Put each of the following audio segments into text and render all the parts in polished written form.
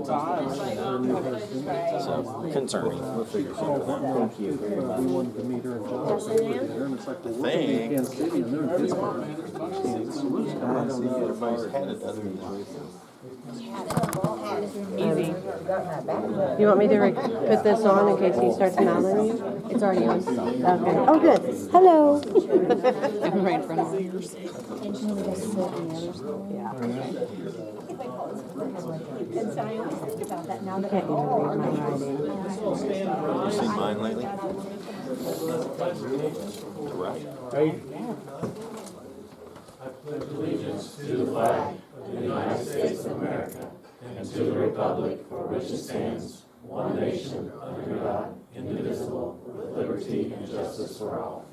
So concerning. We'll figure something out. Thank you very much. We wanted to meet her in Johnson. And it's like, well, we're in Kansas City and they're in Pittsburgh. Everybody's had it other than You want me to put this on in case he starts mouthing you? It's already on. Okay. Oh, good. Hello. I'm right in front of yours. Yeah. And so I always think about that now that Can't even read my writing. You seen mine lately? Right. I pledge allegiance to the flag of the United States of America and to the republic for which it stands, one nation, under God, indivisible, with liberty and justice for all.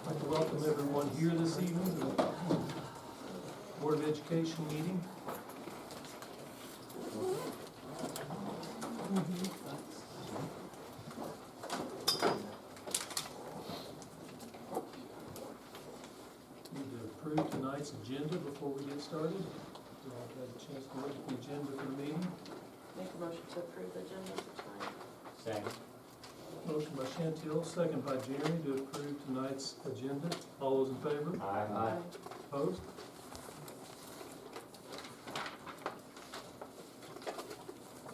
I'd like to welcome everyone here this evening to the Board of Education meeting. Need to approve tonight's agenda before we get started. Do I have a chance to look at the agenda for the meeting? Make a motion to approve the agenda for tonight. Second. Motion by Chantil, second by Jeremy to approve tonight's agenda. All those in favor? Aye. Opposed?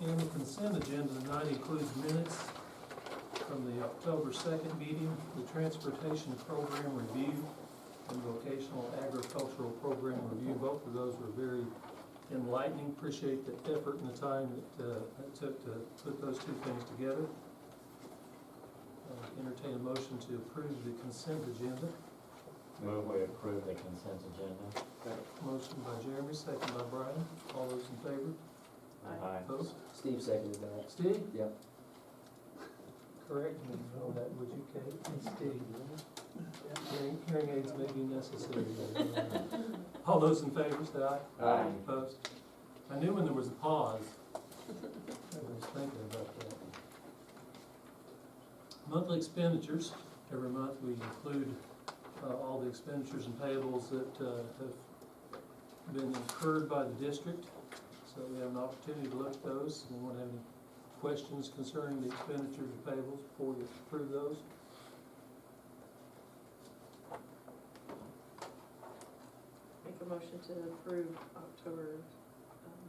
And the consent agenda tonight includes minutes from the October 2nd meeting, the transportation program review, and vocational agricultural program review. Both of those were very enlightening. Appreciate the effort and the time that it took to put those two things together. Entertain a motion to approve the consent agenda. Move we approve the consent agenda. Motion by Jeremy, second by Brian. All those in favor? Aye. Opposed? Steve seconded that. Steve? Yep. Correct me on that, would you, Kate? And Steve? Hearing aids may be necessary. All those in favor, say aye. Aye. Opposed? I knew when there was a pause. I was thinking about that. Monthly expenditures. Every month we include all the expenditures and payables that have been incurred by the district. So we have an opportunity to look at those. Anyone have any questions concerning the expenditures and payables before we approve those? Make a motion to approve October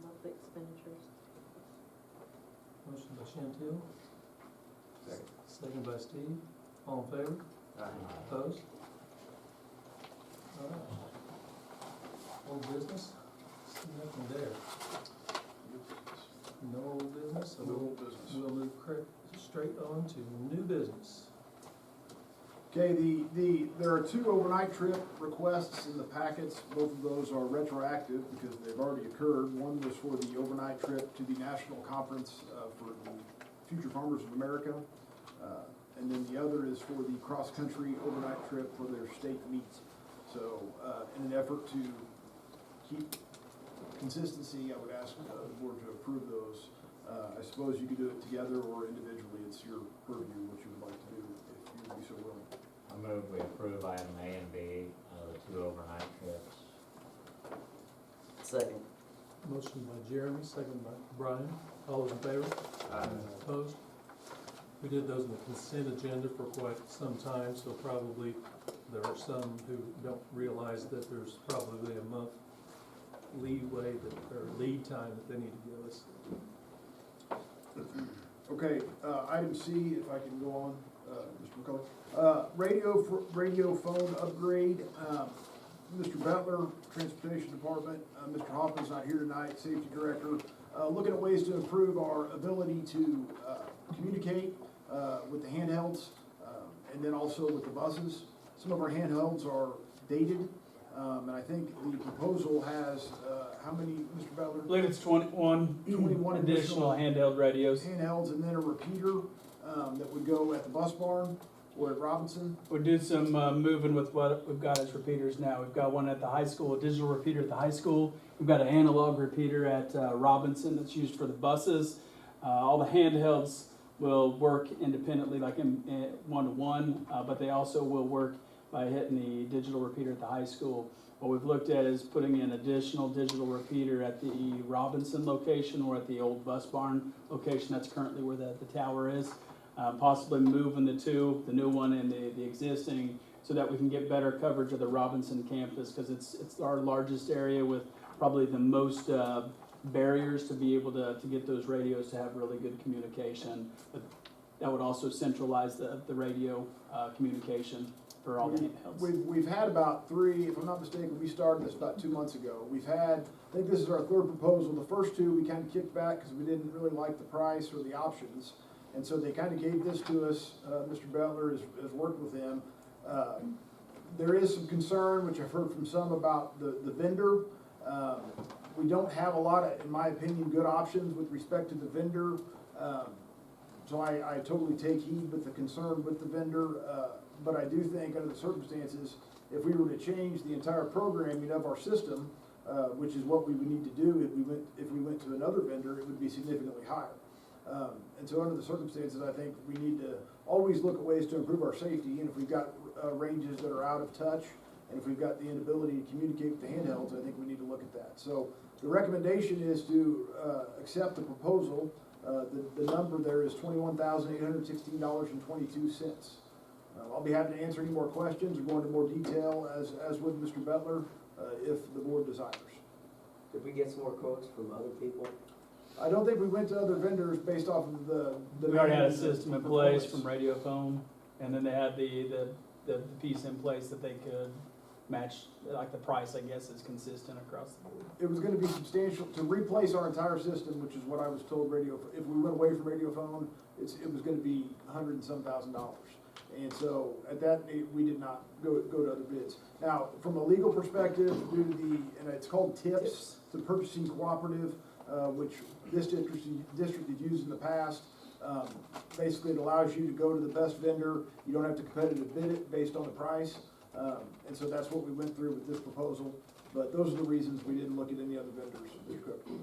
monthly expenditures. Motion by Chantil. Second by Steve. All in favor? Opposed? All right. Old business? See nothing there. No old business? So we'll move straight on to new business. Okay, there are two overnight trip requests in the packets. Both of those are retroactive because they've already occurred. One was for the overnight trip to the National Conference for the Future Farmers of America. And then the other is for the cross-country overnight trip for their state meets. So in an effort to keep consistency, I would ask the board to approve those. I suppose you could do it together or individually. It's your purview what you would like to do if you would be so willing. I move we approve item A and B, the two overnight trips. Second. Motion by Jeremy, second by Brian. All those in favor? Opposed? We did those in the consent agenda for quite some time, so probably there are some who don't realize that there's probably a month leeway or lead time that they need to give us. Okay, item C, if I can go on, Mr. McCullough. Radio phone upgrade. Mr. Butler, Transportation Department. Mr. Hoffman's not here tonight, Safety Director. Looking at ways to improve our ability to communicate with the handhelds and then also with the buses. Some of our handhelds are dated, and I think the proposal has how many, Mr. Butler? I believe it's 21 additional handheld radios. Handhelds, and then a repeater that would go at the bus barn or at Robinson. We'll do some moving with what we've got as repeaters now. We've got one at the high school, a digital repeater at the high school. We've got an analog repeater at Robinson that's used for the buses. All the handhelds will work independently, like in one-to-one, but they also will work by hitting the digital repeater at the high school. What we've looked at is putting in additional digital repeater at the Robinson location or at the old bus barn location. That's currently where the tower is. Possibly moving the two, the new one and the existing, so that we can get better coverage of the Robinson campus, because it's our largest area with probably the most barriers to be able to get those radios to have really good communication. But that would also centralize the radio communication for all the handhelds. We've had about three, if I'm not mistaken, we started this about 2 months ago. We've had, I think this is our third proposal. The first two we kind of kicked back because we didn't really like the price or the options. And so they kind of gave this to us. Mr. Butler has worked with them. There is some concern, which I've heard from some, about the vendor. We don't have a lot of, in my opinion, good options with respect to the vendor. So I totally take heed with the concern with the vendor. But I do think under the circumstances, if we were to change the entire programming of our system, which is what we would need to do if we went to another vendor, it would be significantly higher. And so under the circumstances, I think we need to always look at ways to improve our safety. And if we've got ranges that are out of touch, and if we've got the inability to communicate with the handhelds, I think we need to look at that. So the recommendation is to accept the proposal. The number there is $21,816.22. I'll be happy to answer any more questions or go into more detail, as would Mr. Butler, if the board desires. Did we get some more quotes from other people? I don't think we went to other vendors based off of the. We already had a system in place from Radiophone, and then they had the piece in place that they could match, like the price, I guess, is consistent across the board. It was gonna be substantial, to replace our entire system, which is what I was told if we went away from Radiophone, it was gonna be $100 and some thousand. And so at that, we did not go to other bids. Now, from a legal perspective, due to and it's called TIPS, the Purchasing Cooperative, which this district has used in the past. Basically, it allows you to go to the best vendor. You don't have to competitive bid it based on the price. And so that's what we went through with this proposal. But those are the reasons we didn't look at any other vendors.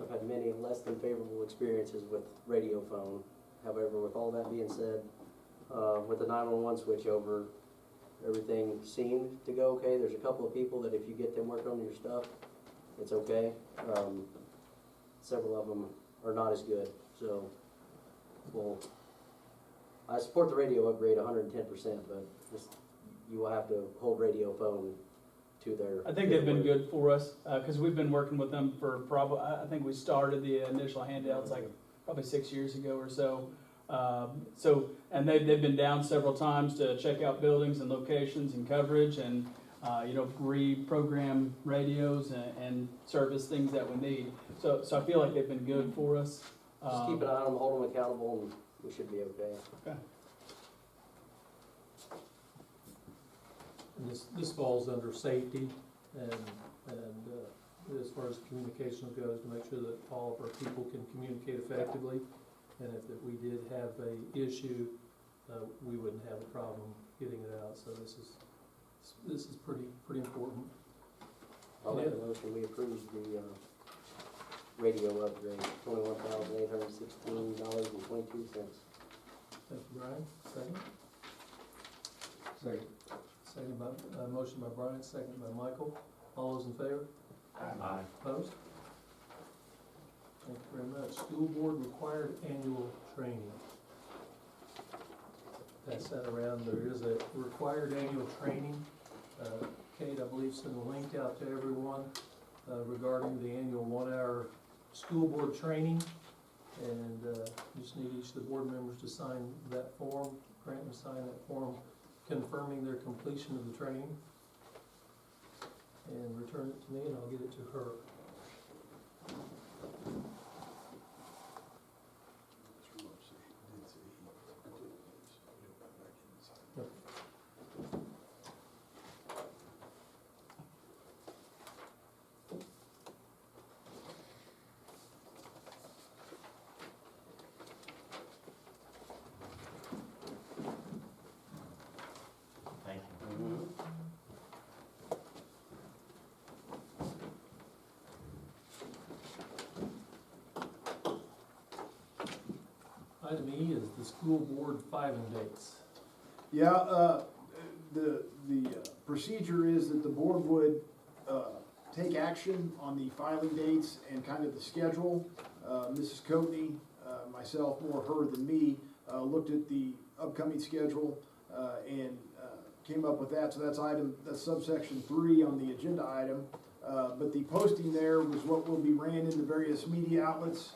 I've had many less than favorable experiences with Radiophone. However, with all that being said, with the 911 switchover, everything seemed to go okay. There's a couple of people that if you get them working on your stuff, it's okay. Several of them are not as good. So, well, I support the radio upgrade 110%, but you will have to hold Radiophone to their. I think they've been good for us, because we've been working with them for probably, I think we started the initial handhelds like probably 6 years ago or so. And they've been down several times to check out buildings and locations and coverage and, reprogram radios and service things that we need. So I feel like they've been good for us. Just keep an eye on them, hold them accountable, and we should be okay. Okay. And this falls under safety and as far as communication goes, to make sure that all of our people can communicate effectively. And if we did have a issue, we wouldn't have a problem getting it out. So this is pretty important. I'll make a motion, we approve the radio upgrade, $21,816.22. Thank you, Brian. Second? Second by, motion by Brian, second by Michael. All those in favor? Aye. Opposed? Thank you very much. School board required annual training. Pass that around. There is a required annual training. Kate, I believe, sent a link out to everyone regarding the annual 1-hour school board training. And just need each of the board members to sign that form, grant and sign that form confirming their completion of the training. And return it to me and I'll get it to her. Thank you. Item E is the school board filing dates. Yeah, the procedure is that the board would take action on the filing dates and kind of the schedule. Mrs. Coatney, myself, more her than me, looked at the upcoming schedule and came up with that. So that's subsection 3 on the agenda item. But the posting there was what will be ran in the various media outlets.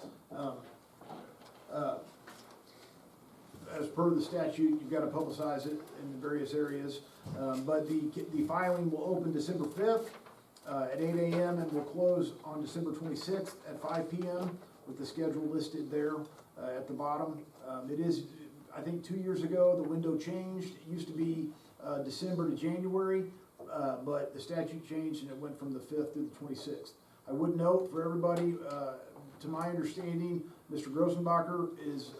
As per the statute, you've got to publicize it in the various areas. But the filing will open December 5th at 8 a.m. and will close on December 26th at 5 p.m. with the schedule listed there at the bottom. It is, I think 2 years ago, the window changed. It used to be December to January, but the statute changed and it went from the 5th to the 26th. I would note for everybody, to my understanding, Mr. Grossenbacher is,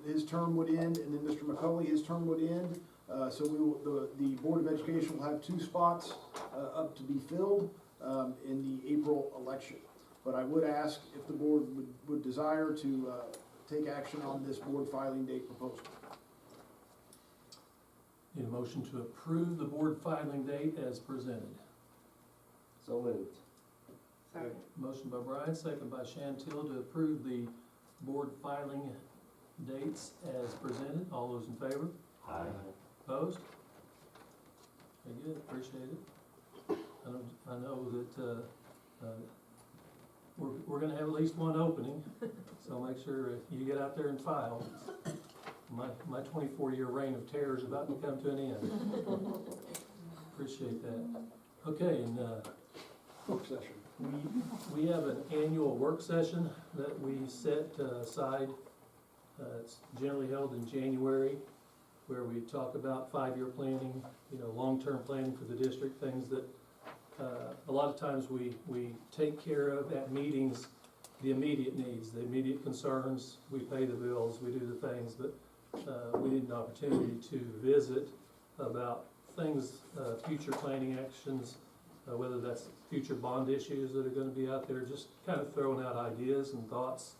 his term would end, and then Mr. McCulley, his term would end. So we will, the Board of Education will have 2 spots up to be filled in the April election. But I would ask if the board would desire to take action on this board filing date proposal. Need a motion to approve the board filing date as presented. So moved. Sorry. Motion by Brian, second by Chantil to approve the board filing dates as presented. All those in favor? Aye. Opposed? Very good, appreciate it. I know that we're gonna have at least one opening, so make sure you get out there and file. My 24-year reign of terror is about to come to an end. Appreciate that. Okay, and Work session. we have an annual work session that we set aside. It's generally held in January, where we talk about 5-year planning, long-term planning for the district, things that a lot of times we take care of at meetings, the immediate needs, the immediate concerns. We pay the bills, we do the things, but we need an opportunity to visit about things, future planning actions, whether that's future bond issues that are going to be out there, just kind of throwing out ideas and thoughts.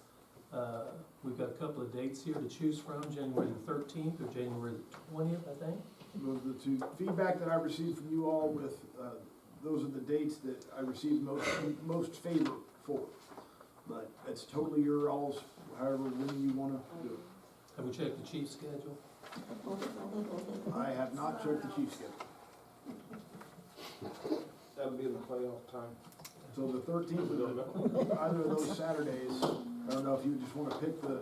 We've got a couple of dates here to choose from, January the 13th or January the 20th, I think. The 2 feedback that I received from you all with, those are the dates that I received most favor for. But it's totally your all's, however, when you want to do it. Have we checked the chief's schedule? I have not checked the chief schedule. That would be in the playoff time. So the 13th, either of those Saturdays, I don't know if you just want to pick the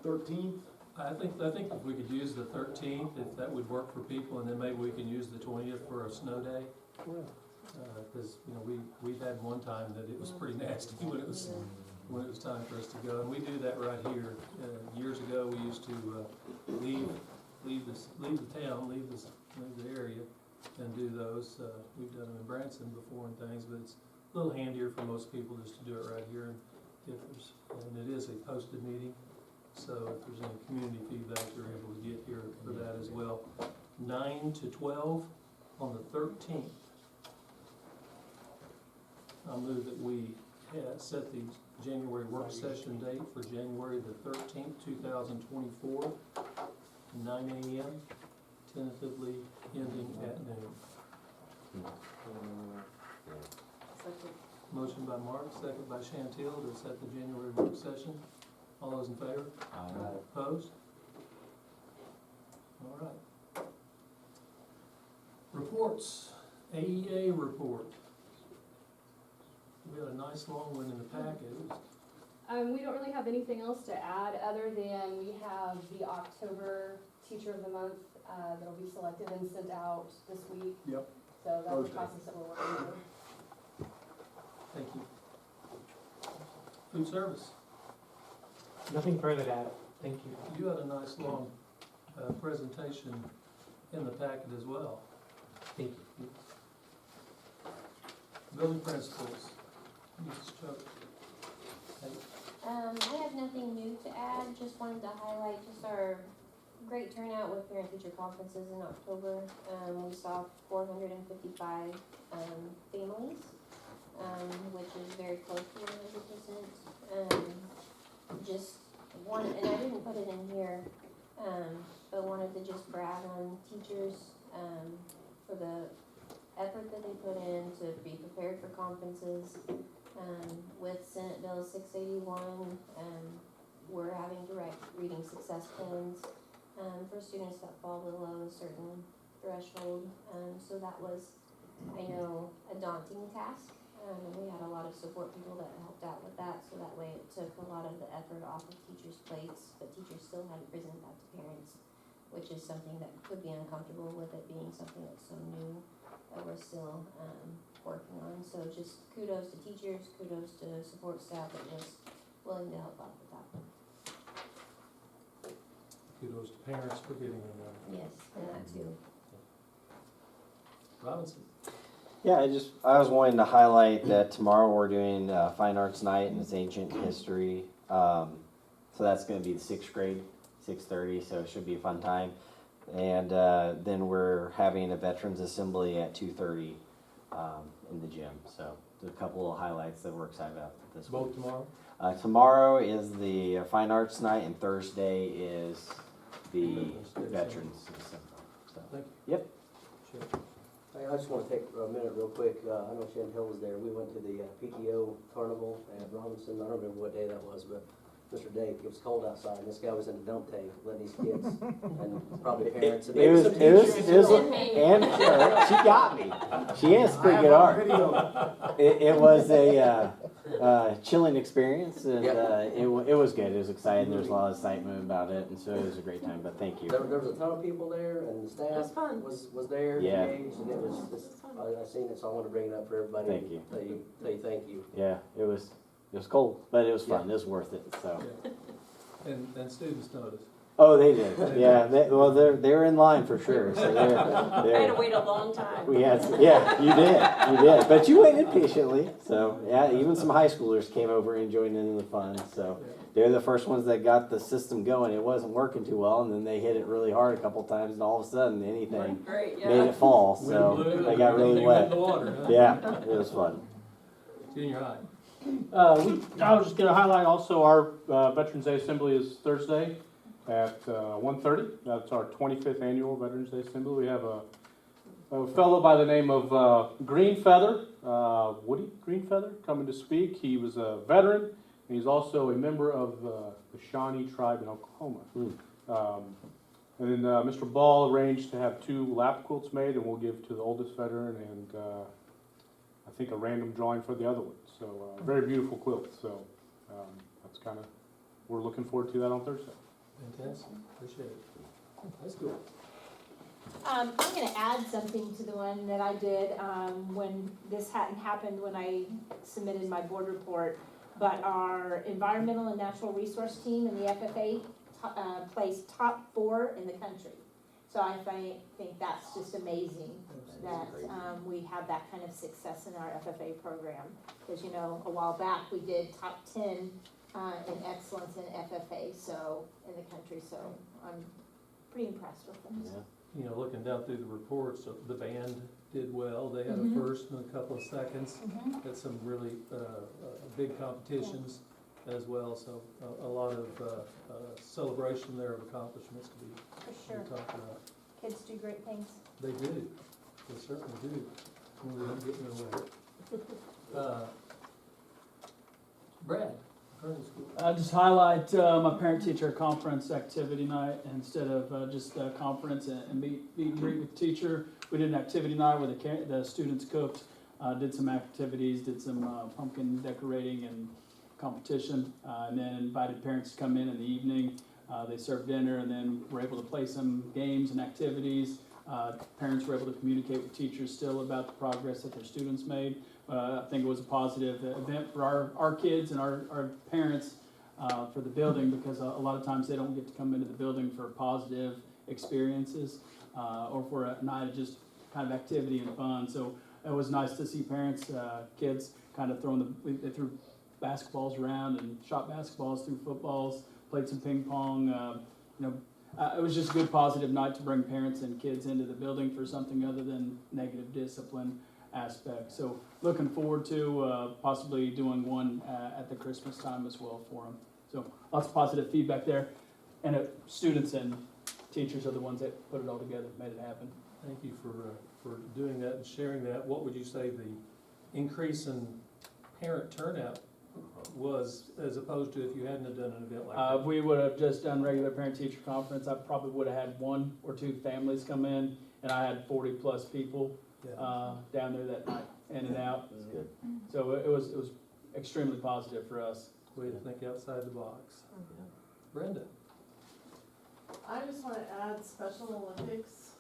13th. I think if we could use the 13th, if that would work for people, and then maybe we can use the 20th for a snow day. Because we've had one time that it was pretty nasty when it was time for us to go, and we do that right here. Years ago, we used to leave the town, leave the area, and do those. We've done them in Branson before and things, but it's a little handier for most people just to do it right here. And it is a posted meeting, so if there's any community feedback, you're able to get here for that as well. 9 to 12 on the 13th. I'll move that we set the January work session date for January the 13th, 2024, 9 a.m., tentatively ending at noon. Second. Motion by Mark, second by Chantil to set the January work session. All those in favor? Aye. Opposed? All right. Reports. AEA report. We had a nice long one in the packet. We don't really have anything else to add other than we have the October Teacher of the Month that'll be selected and sent out this week. Yep. So that's Thursday. the process that we're working through. Thank you. Food service. Nothing further to add. Thank you. You had a nice long presentation in the packet as well. Thank you. Building principals. Mrs. Chuck. I have nothing new to add, just wanted to highlight just our great turnout with parent-teacher conferences in October. We saw 455 families, which is very close to 100%. Just one, and I didn't put it in here, but wanted to just brag on teachers for the effort that they put in to be prepared for conferences. With Senate Bill 681, we're having direct reading success pins for students that fall below a certain threshold. So that was, I know, a daunting task. And we had a lot of support people that helped out with that, so that way it took a lot of the effort off of teachers' plates, but teachers still had to present that to parents, which is something that could be uncomfortable with it being something that's so new that we're still working on. So just kudos to teachers, kudos to support staff that was willing to help out with that. Kudos to parents for getting them done. Yes, and that too. Robinson. Yeah, I was wanting to highlight that tomorrow we're doing Fine Arts Night and it's ancient history. So that's going to be the 6th grade, 6:30, so it should be a fun time. And then we're having a Veterans Assembly at 2:30 in the gym. So there's a couple of highlights that we're excited about this week. Both tomorrow? Tomorrow is the Fine Arts Night and Thursday is the Veterans Assembly. So, Thank you. yep. Sure. I just want to take a minute real quick. I know Chantel was there. We went to the PTO carnival at Robinson. I don't remember what day that was, but Mr. Dave, it was cold outside, and this guy was in a dump tank letting these kids and probably parents. And It was, and and she got me. She has pretty good art. It was a chilling experience, and it was good. It was exciting. There was a lot of excitement about it, and so it was a great time. But thank you. There was a ton of people there, and the staff was there, Yeah. engaged, and it was just, I seen it, so I want to bring it up for everybody. Thank you. Tell you thank you. Yeah, it was cold, but it was fun. It was worth it. So. Yeah. And students noticed. Oh, they did. Yeah. They were in line for sure. So I had to wait a long time. Yeah, you did. But you waited patiently. So yeah, even some high schoolers came over and joined in the fun. So they're the first ones that got the system going. It wasn't working too well, and then they hit it really hard a couple times, and all of a sudden anything made it fall. So they got really wet. The water, huh? Yeah, it was fun. Junior high. I was just going to highlight also our Veterans Day Assembly is Thursday at 1:30. That's our 25th annual Veterans Day Assembly. We have a fellow by the name of Greenfeather, Woody Greenfeather, coming to speak. He was a veteran, and he's also a member of the Shawnee tribe in Oklahoma. And then Mr. Ball arranged to have 2 lap quilts made, and we'll give to the oldest veteran and I think a random drawing for the other one. So very beautiful quilt. So that's kind of, we're looking forward to that on Thursday. Fantastic. Appreciate it. That's cool. I'm going to add something to the one that I did when this hadn't happened when I submitted my board report. But our environmental and natural resource team in the FFA placed top 4 in the country. So I think that's just amazing that we have that kind of success in our FFA program. Because, you know, a while back we did top 10 in excellence in FFA, so in the country. So I'm pretty impressed with them. Yeah. You know, looking down through the reports, the band did well. They had a first and a couple of seconds. Had some really big competitions as well. So a lot of celebration there of accomplishments to be talked about. Kids do great things. They do. They certainly do. When we don't get in their way. Brad, Kearney School. I just highlight my parent-teacher conference activity night instead of just a conference and meet and greet with teacher. We did an activity night where the students cooked, did some activities, did some pumpkin decorating and competition, and then invited parents to come in the evening. They served dinner, and then were able to play some games and activities. Parents were able to communicate with teachers still about the progress that their students made. I think it was a positive event for our kids and our parents for the building, because a lot of times they don't get to come into the building for positive experiences or for a night of just kind of activity and fun. So it was nice to see parents, kids kind of they threw basketballs around and shot basketballs, threw footballs, played some ping pong. It was just a good positive night to bring parents and kids into the building for something other than negative discipline aspect. So looking forward to possibly doing one at the Christmas time as well for them. So lots of positive feedback there. And students and teachers are the ones that put it all together, made it happen. Thank you for for doing that and sharing that. What would you say the increase in parent turnout was as opposed to if you hadn't have done an event like that? We would have just done regular parent-teacher conference. I probably would have had 1 or 2 families come in, and I had 40-plus people down there that night, in and out. That's good. So it was extremely positive for us. Way to think outside the box. Brenda? I just want to add Special Olympics.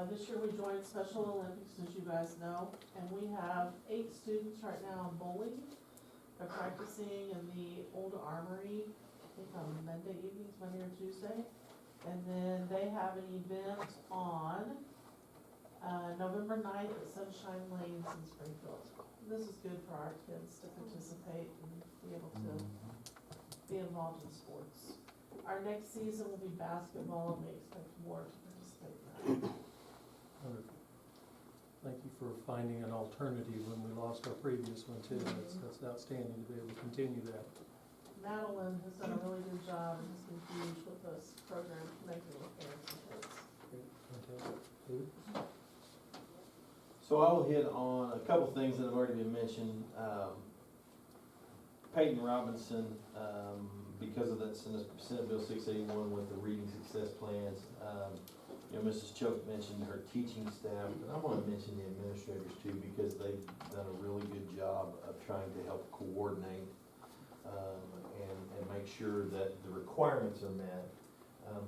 This year we joined Special Olympics, as you guys know, and we have 8 students right now in bowling. They're practicing in the old armory, I think on Monday evenings, Monday or Tuesday. And then they have an event on November 9th at Sunshine Lanes in Springfield. This is good for our kids to participate and be able to be involved in sports. Our next season will be basketball, and we expect more to participate in that. Wonderful. Thank you for finding an alternative when we lost our previous one too. That's outstanding to be able to continue that. Madeline has done a really good job and has been huge with this program, connecting with parents and kids. Fantastic. David? So I will hit on a couple things that have already been mentioned. Peyton Robinson, because of that Senate Bill 681 with the reading success plans, Mrs. Choke mentioned her teaching staff, but I want to mention the administrators too, because they've done a really good job of trying to help coordinate and make sure that the requirements are met.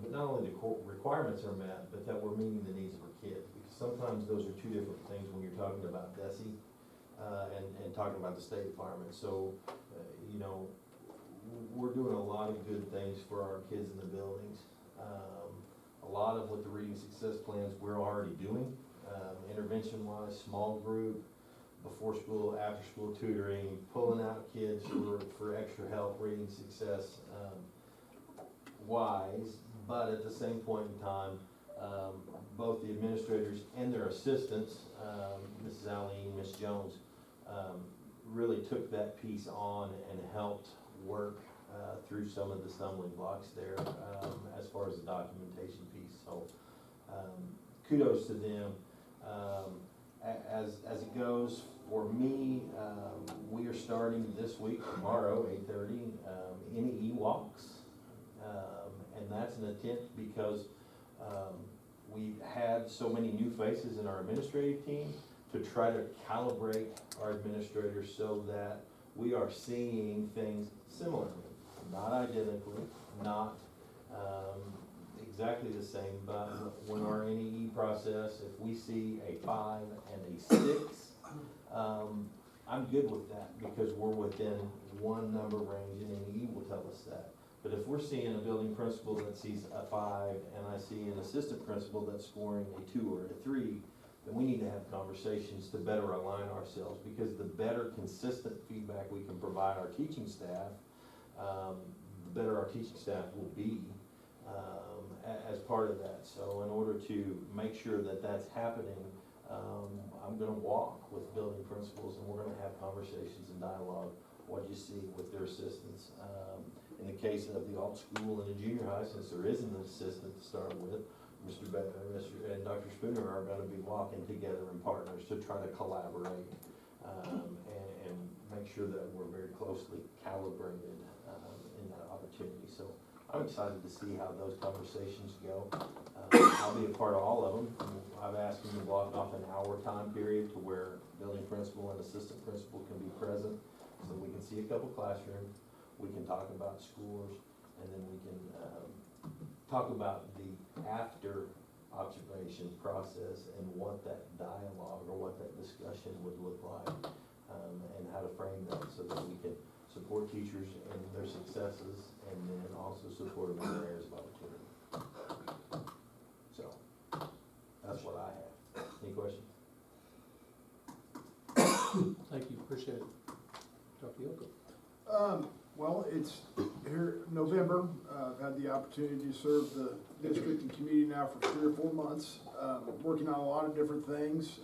But not only the requirements are met, but that we're meeting the needs of our kids. Because sometimes those are 2 different things when you're talking about DESE and talking about the State Department. So, we're doing a lot of good things for our kids in the buildings. A lot of what the reading success plans we're already doing, intervention-wise, small group, before school, after school tutoring, pulling out kids for extra help, reading success wise, but at the same point in time, both the administrators and their assistants, Mrs. Alleen, Ms. Jones, really took that piece on and helped work through some of the stumbling blocks there as far as the documentation piece. So kudos to them. As it goes for me, we are starting this week, tomorrow, 8:30, NEE walks. And that's an attempt because we've had so many new faces in our administrative team to try to calibrate our administrators so that we are seeing things similarly, not identically, not exactly the same, but when our NEE process, if we see a 5 and a 6, I'm good with that because we're within one number range and NEE will tell us that. But if we're seeing a building principal that sees a 5 and I see an assistant principal that's scoring a 2 or a 3, then we need to have conversations to better align ourselves, because the better consistent feedback we can provide our teaching staff, the better our teaching staff will be as part of that. So in order to make sure that that's happening, I'm gonna walk with building principals and we're gonna have conversations and dialogue, what you see with their assistants. In the case of the alt school and the junior high, since there isn't an assistant to start with, Mr. and Dr. Spooner are gonna be walking together in partners to try to collaborate and make sure that we're very closely calibrated in that opportunity. So I'm excited to see how those conversations go. I'll be a part of all of them. I've asked them to block off an hour time period to where building principal and assistant principal can be present, so we can see a couple classrooms, we can talk about scores, and then we can talk about the after observation process and what that dialogue or what that discussion would look like, and how to frame that so that we can support teachers in their successes and then also support them in their areas of opportunity. So that's what I have. Any questions? Thank you, appreciate it. Dr. Yoko? Well, it's here, November. I've had the opportunity to serve the district and community now for 3 or 4 months, working on a lot of different things.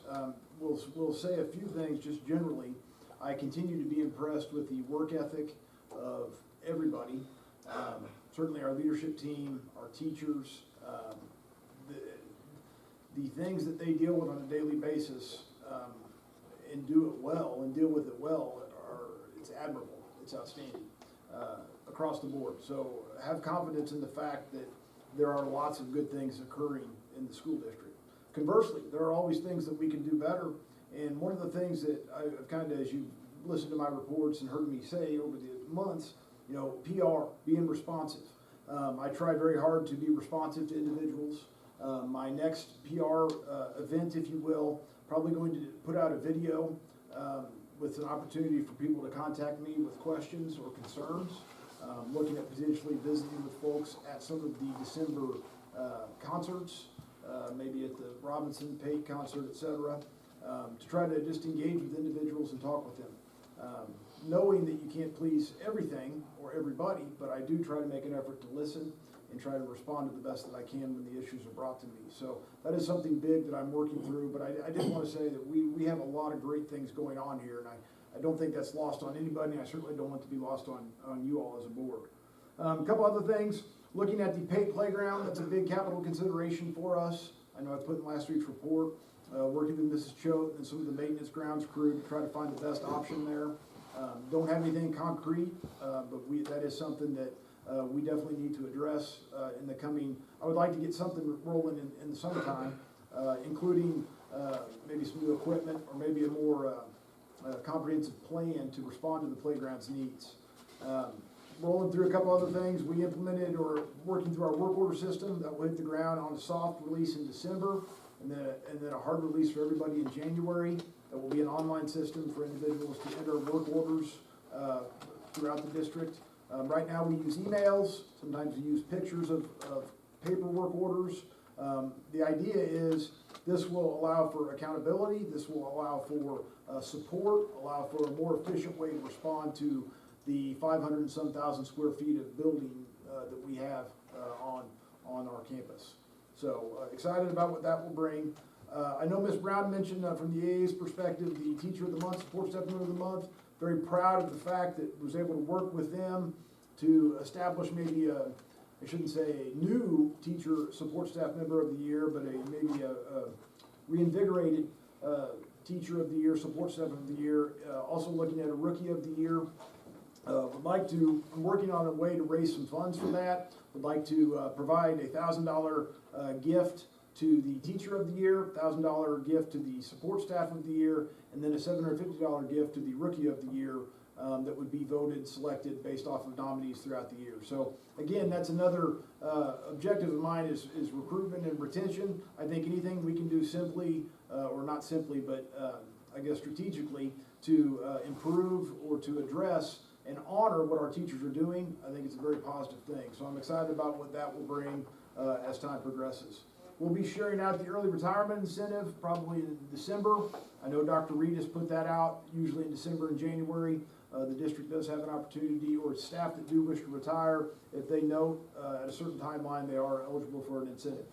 We'll say a few things just generally. I continue to be impressed with the work ethic of everybody. Certainly our leadership team, our teachers, the things that they deal with on a daily basis, and do it well and deal with it well it's admirable, it's outstanding, across the board. So have confidence in the fact that there are lots of good things occurring in the school district. Conversely, there are always things that we can do better, and one of the things that I've kind of, as you've listened to my reports and heard me say over the months, you know, PR, being responsive. I try very hard to be responsive to individuals. My next PR event, if you will, probably going to put out a video with an opportunity for people to contact me with questions or concerns. Looking at potentially visiting with folks at some of the December concerts, maybe at the Robinson Pate concert, etc., to try to just engage with individuals and talk with them. Knowing that you can't please everything or everybody, but I do try to make an effort to listen and try to respond to the best that I can when the issues are brought to me. So that is something big that I'm working through, but I did want to say that we have a lot of great things going on here, and I don't think that's lost on anybody, and I certainly don't want it to be lost on you all as a board. A couple other things, looking at the Pate Playground, that's a big capital consideration for us. I know I put in last week's report, working with Mrs. Choate and some of the maintenance grounds crew to try to find the best option there. Don't have anything concrete, but that is something that we definitely need to address in the coming. I would like to get something rolling in the summertime, including maybe some new equipment or maybe a more comprehensive plan to respond to the playground's needs. Rolling through a couple other things, we implemented or working through our work order system that will hit the ground on a soft release in December, and then a hard release for everybody in January. That will be an online system for individuals to enter work orders throughout the district. Right now we use emails, sometimes we use pictures of paperwork orders. The idea is this will allow for accountability, this will allow for support, allow for a more efficient way to respond to the 500 and some thousand square feet of building that we have on our campus. So excited about what that will bring. I know Ms. Brown mentioned from the AA's perspective, the Teacher of the Month, Support Staff Member of the Month. Very proud of the fact that I was able to work with them to establish maybe I shouldn't say a new Teacher Support Staff Member of the Year, but maybe a reinvigorated Teacher of the Year, Support Staff of the Year. Also looking at a Rookie of the Year. I'm working on a way to raise some funds for that. Would like to provide a $1,000 gift to the Teacher of the Year, $1,000 gift to the Support Staff of the Year, and then a $750 gift to the Rookie of the Year that would be voted, selected based off of nominees throughout the year. So again, that's another objective of mine is recruitment and retention. I think anything we can do simply, or not simply, but I guess strategically to improve or to address and honor what our teachers are doing, I think it's a very positive thing. So I'm excited about what that will bring as time progresses. We'll be sharing out the early retirement incentive probably in December. I know Dr. Reed has put that out usually in December and January. The district does have an opportunity, or staff that do wish to retire, if they note at a certain timeline they are eligible for an incentive.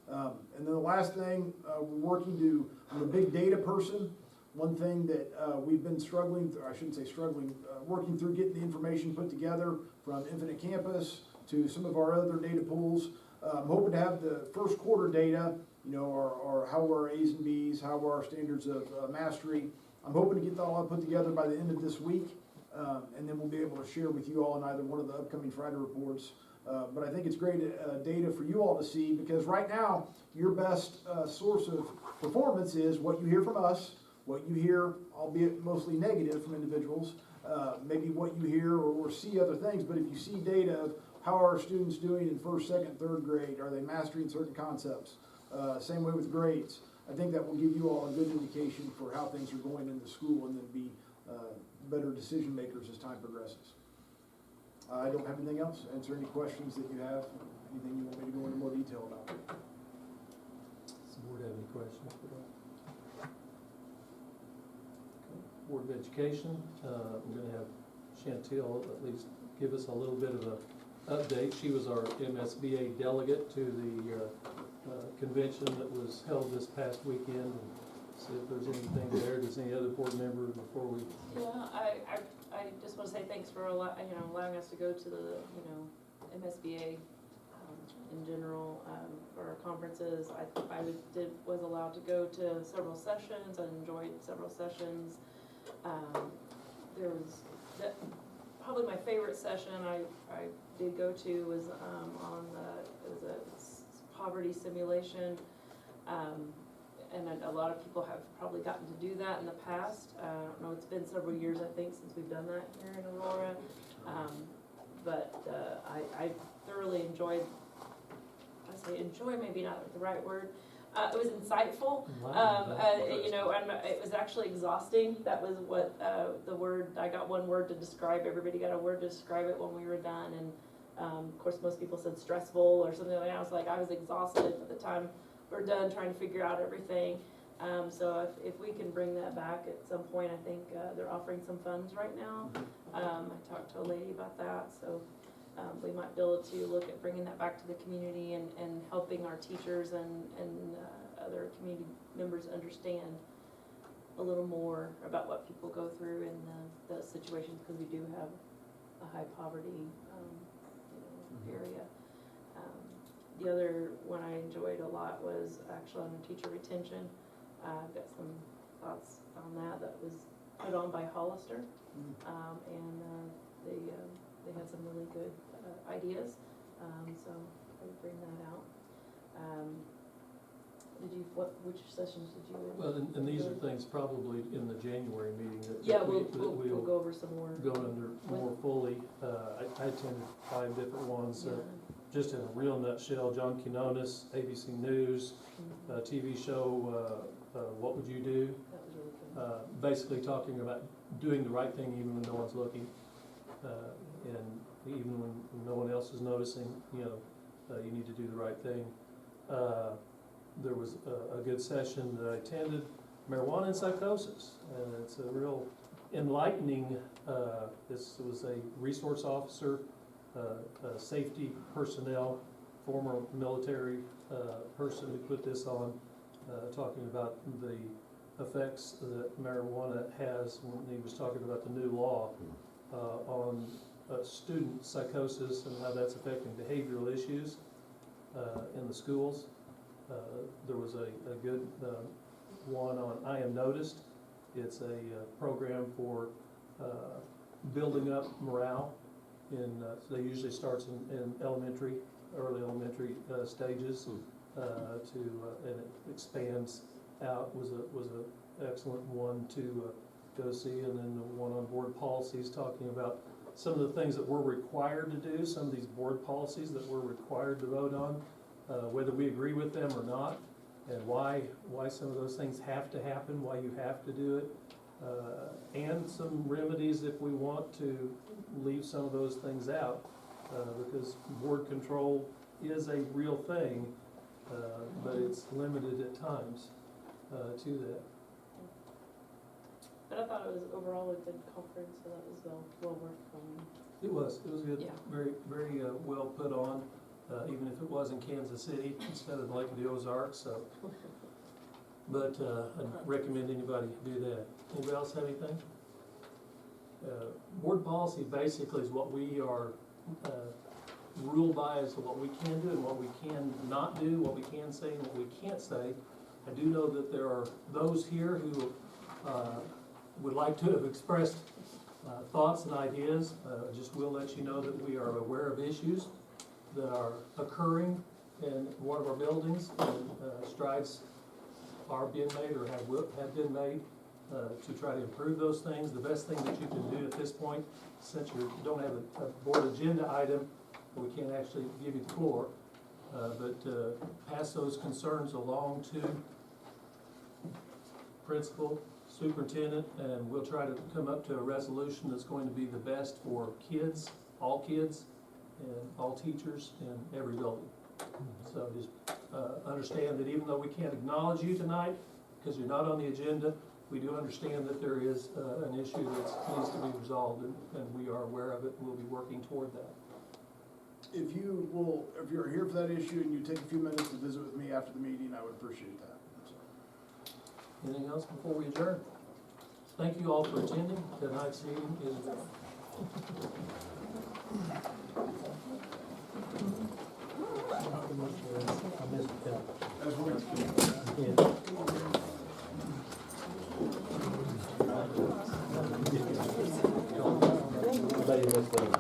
And then the last thing, I'm a big data person. One thing that we've been struggling, or I shouldn't say struggling, working through getting the information put together from Infinite Campus to some of our other data pools. I'm hoping to have the first quarter data, you know, or how are our A's and B's, how are our standards of mastery. I'm hoping to get that all put together by the end of this week, and then we'll be able to share with you all in either one of the upcoming Friday reports. But I think it's great data for you all to see, because right now, your best source of performance is what you hear from us, what you hear, albeit mostly negative from individuals, maybe what you hear or see other things, but if you see data of how are students doing in first, second, third grade, are they mastering certain concepts, same way with grades, I think that will give you all a good indication for how things are going in the school, and then be better decision makers as time progresses. I don't have anything else. Answer any questions that you have, anything you want me to go into more detail about. Does the board have any questions for that? Board of Education, we're going to have Chantel at least give us a little bit of an update. She was our MSBA delegate to the convention that was held this past weekend. And see if there's anything there. Does any other board member before we? Yeah, I just want to say thanks for allowing us to go to the MSBA in general, for our conferences. Was allowed to go to several sessions, I enjoyed several sessions. There was, probably my favorite session I did go to was, it was a poverty simulation. And a lot of people have probably gotten to do that in the past. I don't know, it's been several years, I think, since we've done that here in Aurora. But I thoroughly enjoyed, I say enjoy, maybe not the right word. It was insightful, you know, and it was actually exhausting. That was what the word, I got one word to describe, everybody got a word to describe it when we were done. And of course, most people said stressful or something like that. I was like, I was exhausted at the time we're done trying to figure out everything. So if we can bring that back at some point, I think they're offering some funds right now. I talked to a lady about that, so we might be able to look at bringing that back to the community and helping our teachers and other community members understand a little more about what people go through in those situations, because we do have a high poverty area. The other one I enjoyed a lot was actually on teacher retention. I've got some thoughts on that was put on by Hollister, and they had some really good ideas, so I would bring that out. Which sessions did you? Well, and these are things probably in the January meeting that we'll go over some more. Go under more fully. I attended 5 different ones. Just in a real nutshell, John Quinones, ABC News, TV show, What Would You Do? That was really good. Basically talking about doing the right thing even when no one's looking, and even when no one else is noticing, you need to do the right thing. There was a good session that I attended, marijuana and psychosis, and it's a real enlightening. This was a resource officer, safety personnel, former military person who put this on, talking about the effects that marijuana has when he was talking about the new law on student psychosis and how that's affecting behavioral issues in the schools. There was a good one on I Am Noticed. It's a program for building up morale. So they usually starts in elementary, early elementary stages, and it expands out. Was a excellent one to go see, and then the one on board policies talking about some of the things that we're required to do, some of these board policies that we're required to vote on, whether we agree with them or not, and why some of those things have to happen, why you have to do it. And some remedies if we want to leave some of those things out, because board control is a real thing, but it's limited at times to that. But I thought it was overall a good conference, so that was well worth coming. It was good, Yeah. very, very well put on, even if it was in Kansas City instead of Lake of the Ozarks, so. But I'd recommend anybody do that. Anybody else have anything? Board policy basically is what we are ruled by as to what we can do and what we can not do, what we can say and what we can't say. I do know that there are those here who would like to have expressed thoughts and ideas. Just will let you know that we are aware of issues that are occurring in one of our buildings, and strides are being made or have been made to try to improve those things. The best thing that you can do at this point, since you don't have a board agenda item, we can't actually give you the floor, but pass those concerns along to principal, superintendent, and we'll try to come up to a resolution that's going to be the best for kids, and all teachers in every building. So just understand that even though we can't acknowledge you tonight, because you're not on the agenda, we do understand that there is an issue that needs to be resolved, and we are aware of it, and we'll be working toward that. If you're here for that issue and you take a few minutes to visit with me after the meeting, I would appreciate that. Anything else before we adjourn? Thank you all for attending. Tonight's meeting is adjourned. missed Phil. As we Everybody missed Phil.